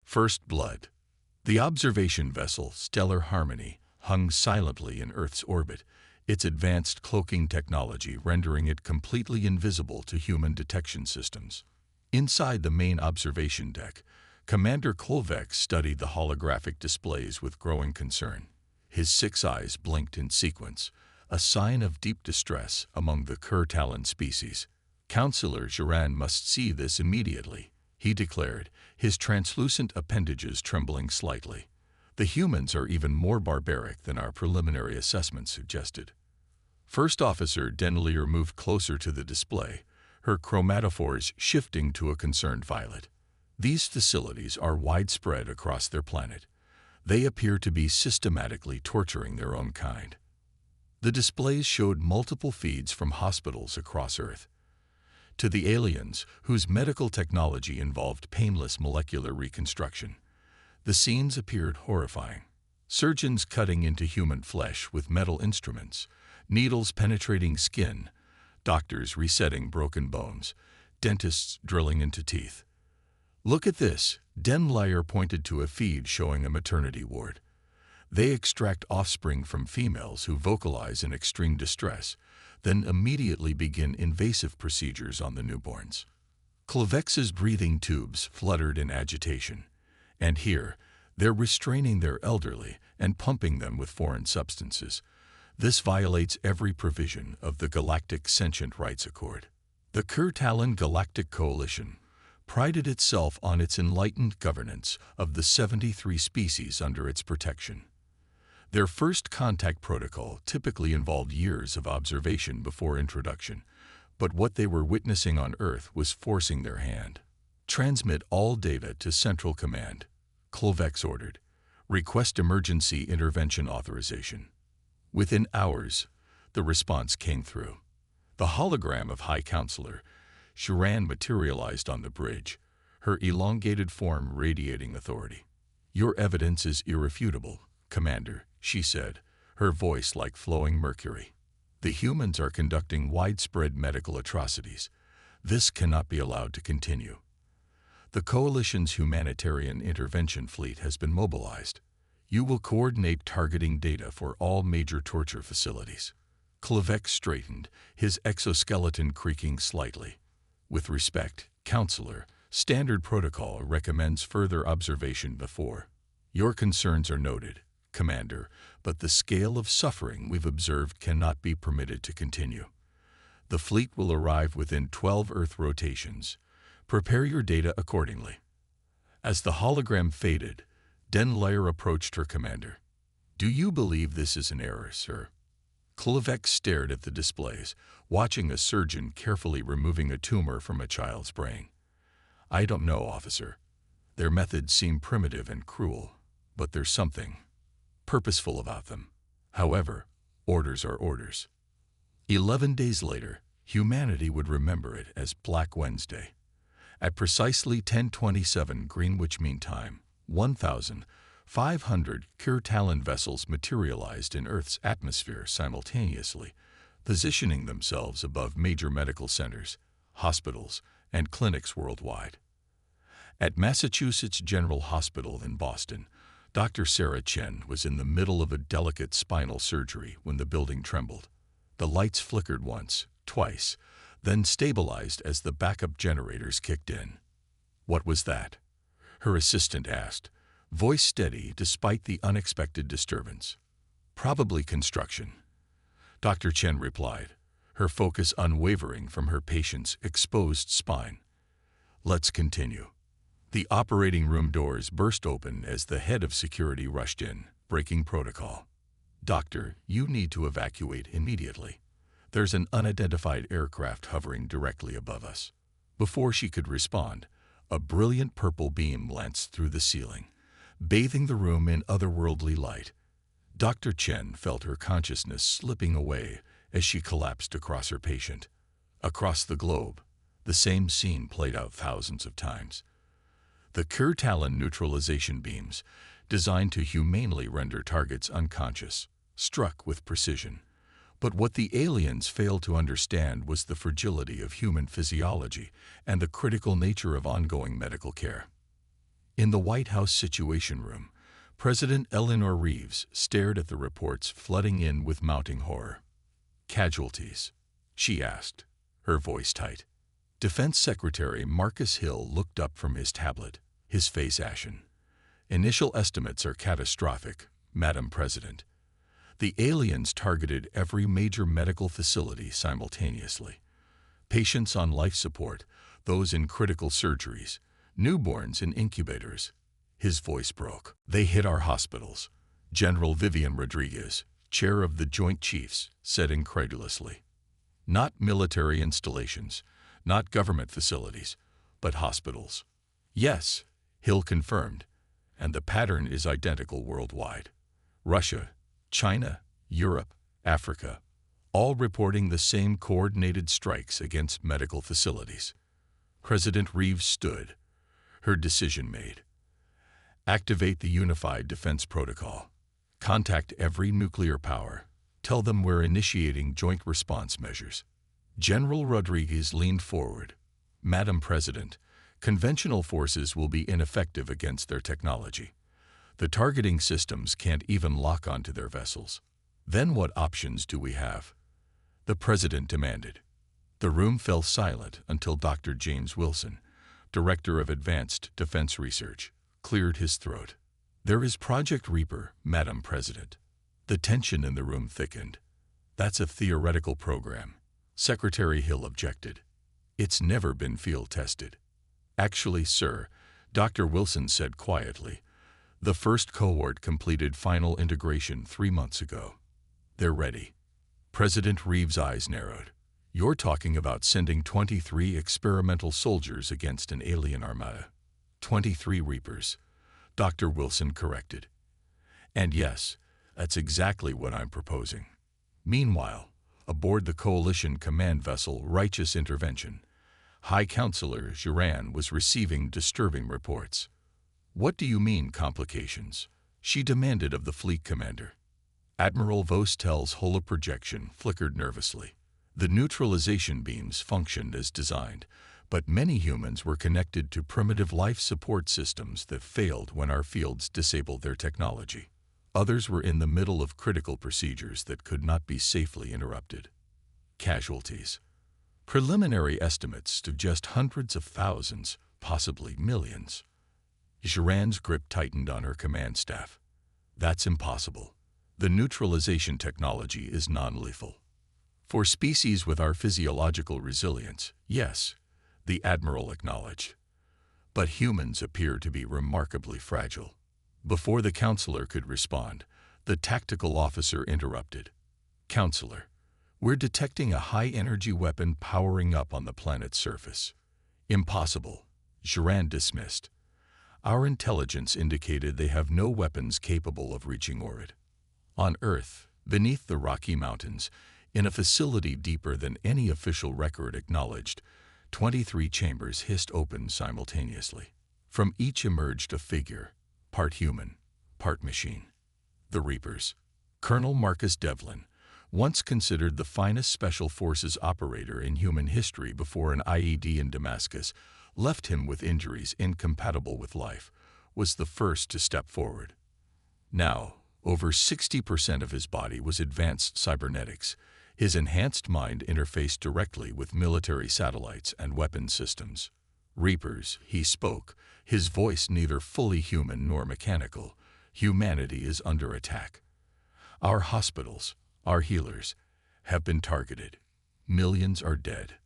First Blood. The observation vessel, Stellar Harmony, hung silently in Earth's orbit, its advanced cloaking technology rendering it completely invisible to human detection systems. Inside the main observation deck, Commander Klovex studied the holographic displays with growing concern. His 6 eyes blinked in sequence, a sign of deep distress among the Kurtalan species. Counselor Jiran must see this immediately, he declared, his translucent appendages trembling slightly. The humans are even more barbaric than our preliminary assessment suggested. First Officer Denlier moved closer to the display, her chromatophores shifting to a concerned violet. These facilities are widespread across their planet. They appear to be systematically torturing their own kind. The displays showed multiple feeds from hospitals across Earth. To the aliens, whose medical technology involved painless molecular reconstruction, the scenes appeared horrifying. Surgeons cutting into human flesh with metal instruments, needles penetrating skin, doctors resetting broken bones, dentists drilling into teeth. Look at this, Denlier pointed to a feed showing a maternity ward. They extract offspring from females who vocalize in extreme distress, then immediately begin invasive procedures on the newborns. Klovex's breathing tubes fluttered in agitation, and here, they're restraining their elderly and pumping them with foreign substances. This violates every provision of the Galactic Sentient Rights Accord. The Kurtalan Galactic Coalition prided itself on its enlightened governance of the 73 species under its protection. Their first contact protocol typically involved years of observation before introduction, but what they were witnessing on Earth was forcing their hand. Transmit all data to Central Command, Klovex ordered. Request emergency intervention authorization. Within hours, the response came through. The hologram of High Counselor Jiran materialized on the bridge, her elongated form radiating authority. Your evidence is irrefutable, Commander, she said, her voice like flowing mercury. The humans are conducting widespread medical atrocities. This cannot be allowed to continue. The Coalition's humanitarian intervention fleet has been mobilized. You will coordinate targeting data for all major torture facilities. Klovex straightened, his exoskeleton creaking slightly. With respect, Counselor, standard protocol recommends further observation before. Your concerns are noted, Commander, but the scale of suffering we've observed cannot be permitted to continue. The fleet will arrive within 12 Earth rotations. Prepare your data accordingly. As the hologram faded, Denlier approached her commander. Do you believe this is an error, sir? Klovex stared at the displays, watching a surgeon carefully removing a tumor from a child's brain. I don't know, officer. Their methods seem primitive and cruel, but there's something purposeful about them. However, orders are orders. 11 days later, humanity would remember it as Black Wednesday. At precisely 10:27 Greenwich Mean Time, 1,500 Kurtalan vessels materialized in Earth's atmosphere simultaneously, positioning themselves above major medical centers, hospitals, and clinics worldwide. At Massachusetts General Hospital in Boston, Dr. Sarah Chen was in the middle of a delicate spinal surgery when the building trembled. The lights flickered once, twice, then stabilized as the backup generators kicked in. What was that? Her assistant asked, voice steady despite the unexpected disturbance. Probably construction. Dr. Chen replied, her focus unwavering from her patient's exposed spine. Let's continue. The operating room doors burst open as the head of security rushed in, breaking protocol. Doctor, you need to evacuate immediately. There's an unidentified aircraft hovering directly above us. Before she could respond, a brilliant purple beam lanced through the ceiling, bathing the room in otherworldly light. Dr. Chen felt her consciousness slipping away as she collapsed across her patient. Across the globe, the same scene played out thousands of times. The Kurtalan neutralization beams, designed to humanely render targets unconscious, struck with precision. But what the aliens failed to understand was the fragility of human physiology and the critical nature of ongoing medical care. In the White House Situation Room, President Eleanor Reeves stared at the reports flooding in with mounting horror. "Casualties?" she asked, her voice tight. Defense Secretary Marcus Hill looked up from his tablet, his face ashen. "Initial estimates are catastrophic, Madam President. The aliens targeted every major medical facility simultaneously. Patients on life support, those in critical surgeries, newborns in incubators." His voice broke. "They hit our hospitals," General Vivian Rodriguez, chair of the Joint Chiefs, said incredulously. "Not military installations, not government facilities, but hospitals." "Yes," Hill confirmed, "and the pattern is identical worldwide. Russia, China, Europe, Africa, all reporting the same coordinated strikes against medical facilities." President Reeves stood, her decision made. "Activate the Unified Defense Protocol. Contact every nuclear power. Tell them we're initiating joint response measures." General Rodriguez leaned forward. "Madam President, conventional forces will be ineffective against their technology. The targeting systems can't even lock onto their vessels. Then what options do we have?" the President demanded. The room fell silent until Dr. James Wilson, Director of Advanced Defense Research, cleared his throat. "There is Project Reaper, Madam President." The tension in the room thickened. "That's a theoretical program," Secretary Hill objected. "It's never been field tested." "Actually, sir," Dr. Wilson said quietly, "the first cohort completed final integration 3 months ago. They're ready." President Reeves' eyes narrowed. "You're talking about sending 23 experimental soldiers against an alien armada." 23 Reapers, Dr. Wilson corrected. "And yes, that's exactly what I'm proposing." Meanwhile, aboard the coalition command vessel Righteous Intervention, High Counselor Giran was receiving disturbing reports. "What do you mean, complications?" she demanded of the fleet commander. Admiral Vostell's holoprojection flickered nervously. The neutralization beams functioned as designed, but many humans were connected to primitive life support systems that failed when our fields disabled their technology. Others were in the middle of critical procedures that could not be safely interrupted. Casualties. Preliminary estimates suggest hundreds of thousands, possibly millions. Giran's grip tightened on her command staff. "That's impossible. The neutralization technology is non-lethal. For species with our physiological resilience, yes," the Admiral acknowledged. "But humans appear to be remarkably fragile." Before the counselor could respond, the tactical officer interrupted. "Counselor, we're detecting a high-energy weapon powering up on the planet's surface." "Impossible," Giran dismissed. "Our intelligence indicated they have no weapons capable of reaching orbit. On Earth, beneath the Rocky Mountains, in a facility deeper than any official record acknowledged, 23 chambers hissed open simultaneously. From each emerged a figure, part human, part machine. The Reapers. Colonel Marcus Devlin, once considered the finest special forces operator in human history before an IED in Damascus left him with injuries incompatible with life, was the first to step forward. Now, over 60% of his body was advanced cybernetics. His enhanced mind interfaced directly with military satellites and weapon systems. "Reapers," he spoke, his voice neither fully human nor mechanical. "Humanity is under attack. Our hospitals, our healers, have been targeted. Millions are dead.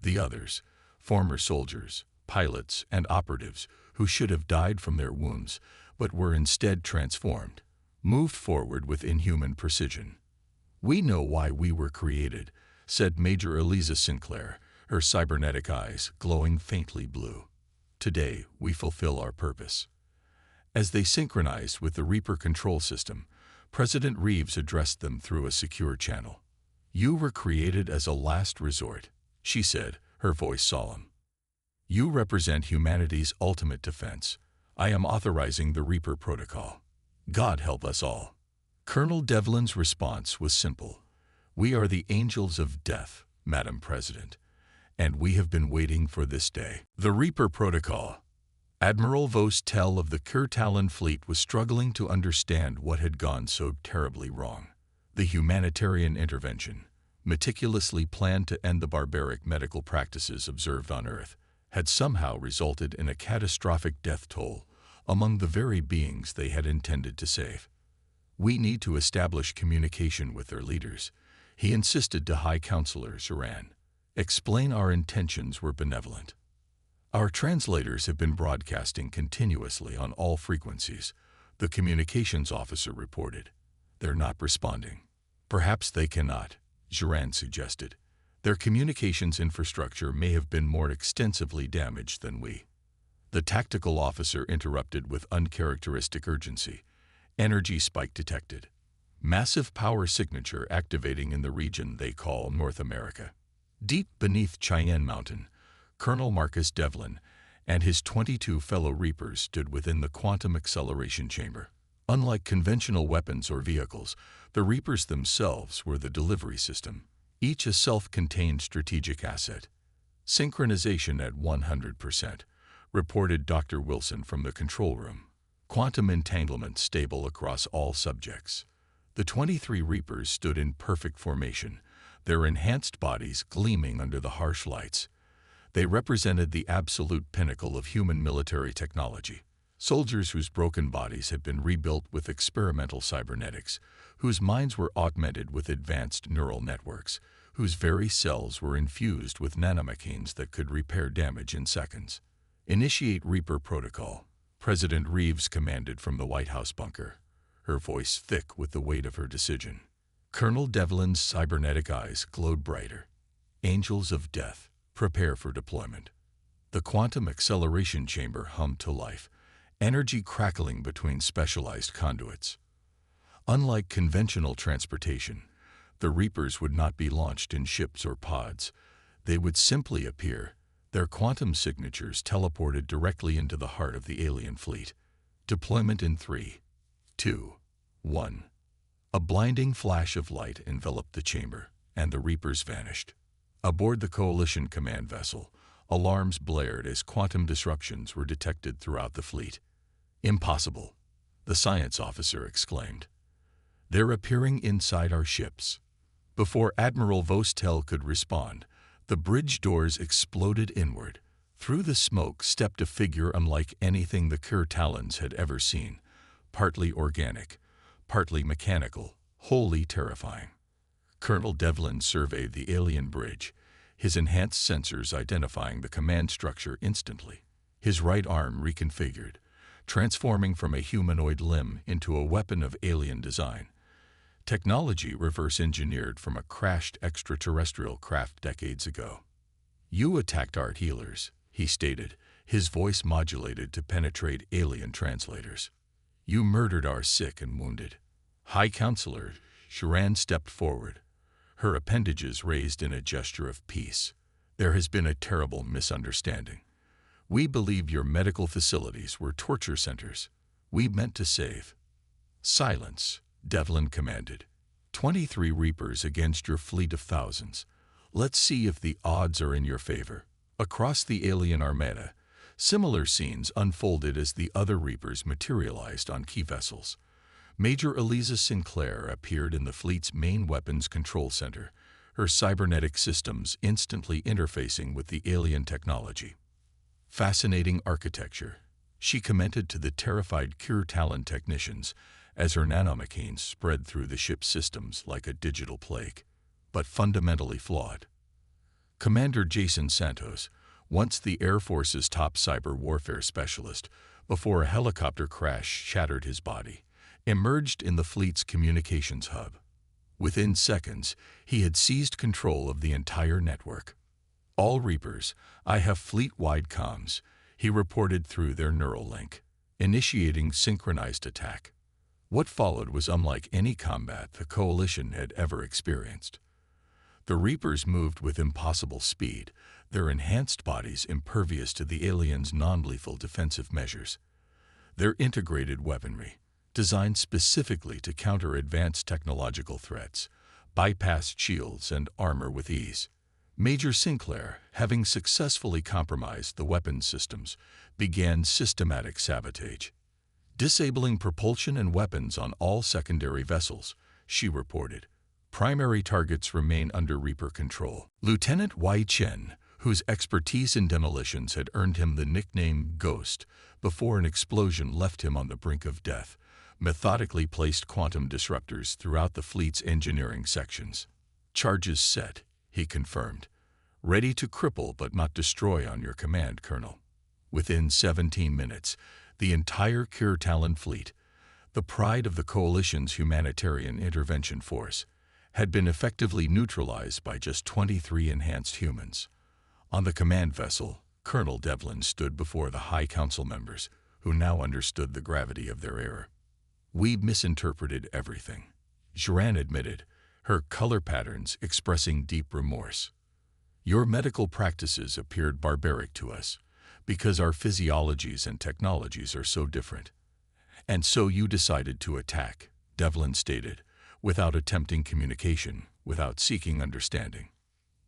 The others, former soldiers, pilots, and operatives who should have died from their wounds, but were instead transformed, moved forward with inhuman precision. We know why we were created," said Major Eliza Sinclair, her cybernetic eyes glowing faintly blue. "Today, we fulfill our purpose." As they synchronized with the Reaper control system, President Reeves addressed them through a secure channel. "You were created as a last resort," she said, her voice solemn. "You represent humanity's ultimate defense. I am authorizing the Reaper Protocol. God help us all." Colonel Devlin's response was simple. "We are the angels of death, Madam President, and we have been waiting for this day." The Reaper Protocol. Admiral Vostell of the Kurtalan fleet was struggling to understand what had gone so terribly wrong. The humanitarian intervention, meticulously planned to end the barbaric medical practices observed on Earth, had somehow resulted in a catastrophic death toll among the very beings they had intended to save. "We need to establish communication with their leaders," he insisted to High Counselor Sharan. "Explain our intentions were benevolent. Our translators have been broadcasting continuously on all frequencies," the communications officer reported. "They're not responding." "Perhaps they cannot," Sharan suggested. "Their communications infrastructure may have been more extensively damaged than we." The tactical officer interrupted with uncharacteristic urgency. "Energy spike detected. Massive power signature activating in the region they call North America." Deep beneath Cheyenne Mountain, Colonel Marcus Devlin and his 22 fellow Reapers stood within the quantum acceleration chamber. Unlike conventional weapons or vehicles, the Reapers themselves were the delivery system, each a self-contained strategic asset. "Synchronization at 100%, reported Dr. Wilson from the control room. "Quantum entanglement stable across all subjects." The 23 Reapers stood in perfect formation, their enhanced bodies gleaming under the harsh lights. They represented the absolute pinnacle of human military technology. Soldiers whose broken bodies had been rebuilt with experimental cybernetics, whose minds were augmented with advanced neural networks, whose very cells were infused with nanomachines that could repair damage in seconds. "Initiate Reaper Protocol," President Reeves commanded from the White House bunker, her voice thick with the weight of her decision. Colonel Devlin's cybernetic eyes glowed brighter. "Angels of death, prepare for deployment." The quantum acceleration chamber hummed to life, energy crackling between specialized conduits. Unlike conventional transportation, the Reapers would not be launched in ships or pods. They would simply appear, their quantum signatures teleported directly into the heart of the alien fleet. Deployment in 3, 2, 1. A blinding flash of light enveloped the chamber, and the Reapers vanished. Aboard the Coalition command vessel, alarms blared as quantum disruptions were detected throughout the fleet. "Impossible," the science officer exclaimed. "They're appearing inside our ships." Before Admiral Vostell could respond, the bridge doors exploded inward. Through the smoke stepped a figure unlike anything the Kurtalans had ever seen, partly organic, partly mechanical, wholly terrifying. Colonel Devlin surveyed the alien bridge, his enhanced sensors identifying the command structure instantly. His right arm reconfigured, transforming from a humanoid limb into a weapon of alien design. Technology reverse-engineered from a crashed extraterrestrial craft decades ago. "You attacked our healers," he stated, his voice modulated to penetrate alien translators. "You murdered our sick and wounded." High Counselor Sharan stepped forward, her appendages raised in a gesture of peace. "There has been a terrible misunderstanding. We believe your medical facilities were torture centers. We meant to save." "Silence," Devlin commanded. 23 Reapers against your fleet of thousands. Let's see if the odds are in your favor." Across the alien armada, similar scenes unfolded as the other Reapers materialized on key vessels. Major Eliza Sinclair appeared in the fleet's main weapons control center, her cybernetic systems instantly interfacing with the alien technology. "Fascinating architecture," she commented to the terrified Kurtalan technicians as her nanomachines spread through the ship's systems like a digital plague, "but fundamentally flawed." Commander Jason Santos, once the Air Force's top cyber warfare specialist, before a helicopter crash shattered his body, emerged in the fleet's communications hub. Within seconds, he had seized control of the entire network. "All Reapers, I have fleet-wide comms," he reported through their neural link, initiating synchronized attack. What followed was unlike any combat the Coalition had ever experienced. The Reapers moved with impossible speed, their enhanced bodies impervious to the aliens' non-lethal defensive measures. Their integrated weaponry, designed specifically to counter advanced technological threats, bypassed shields and armor with ease. Major Sinclair, having successfully compromised the weapons systems, began systematic sabotage. Disabling propulsion and weapons on all secondary vessels, she reported. Primary targets remain under Reaper control. Lieutenant Wei Chen, whose expertise in demolitions had earned him the nickname Ghost before an explosion left him on the brink of death, methodically placed quantum disruptors throughout the fleet's engineering sections. Charges set, he confirmed. Ready to cripple but not destroy on your command, Colonel. Within 17 minutes, the entire Kirtalan fleet, the pride of the Coalition's humanitarian intervention force, had been effectively neutralized by just 23 enhanced humans. On the command vessel, Colonel Devlin stood before the High Council members, who now understood the gravity of their error. "We misinterpreted everything," Joran admitted, her color patterns expressing deep remorse. "Your medical practices appeared barbaric to us, because our physiologies and technologies are so different. And so you decided to attack," Devlin stated, without attempting communication, without seeking understanding.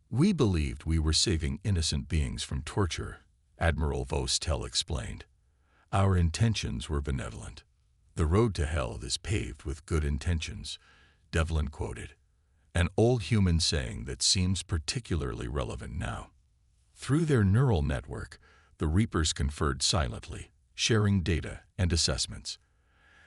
"We believed we were saving innocent beings from torture," Admiral Vostell explained. "Our intentions were benevolent. The road to hell is paved with good intentions," Devlin quoted, an old human saying that seems particularly relevant now. Through their neural network, the Reapers conferred silently, sharing data and assessments.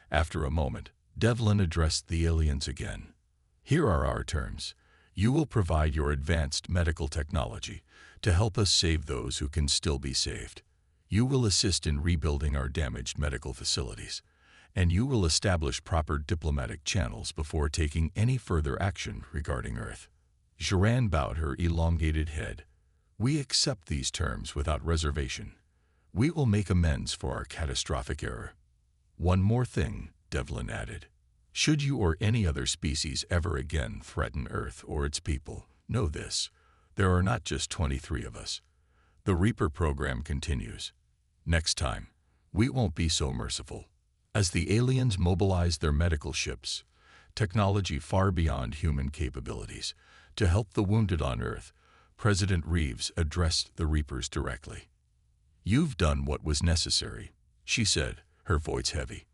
After a moment, Devlin addressed the aliens again. "Here are our terms. You will provide your advanced medical technology to help us save those who can still be saved. You will assist in rebuilding our damaged medical facilities, and you will establish proper diplomatic channels before taking any further action regarding Earth." Joran bowed her elongated head. "We accept these terms without reservation. We will make amends for our catastrophic error. One more thing," Devlin added. "Should you or any other species ever again threaten Earth or its people, know this: there are not just 23 of us. The Reaper program continues. Next time, we won't be so merciful." As the aliens mobilized their medical ships, technology far beyond human capabilities, to help the wounded on Earth, President Reeves addressed the Reapers directly. "You've done what was necessary," she said, her voice heavy.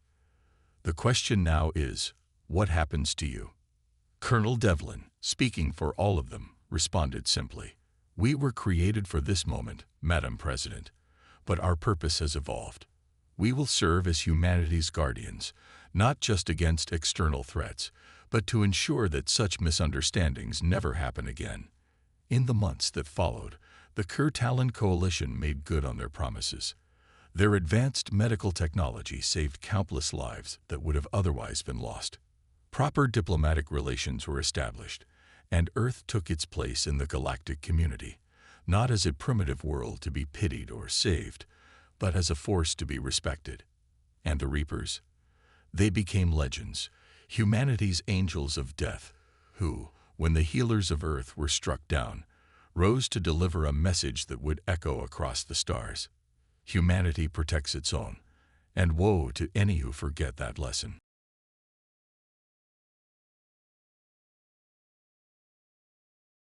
"The question now is, what happens to you?" Colonel Devlin, speaking for all of them, responded simply, "We were created for this moment, Madam President, but our purpose has evolved. We will serve as humanity's guardians, not just against external threats, but to ensure that such misunderstandings never happen again." In the months that followed, the Kirtalan Coalition made good on their promises. Their advanced medical technology saved countless lives that would have otherwise been lost. Proper diplomatic relations were established, and Earth took its place in the galactic community, not as a primitive world to be pitied or saved, but as a force to be respected. And the Reapers? They became legends, humanity's angels of death, who, when the healers of Earth were struck down, rose to deliver a message that would echo across the stars. Humanity protects its own, and woe to any who forget that lesson.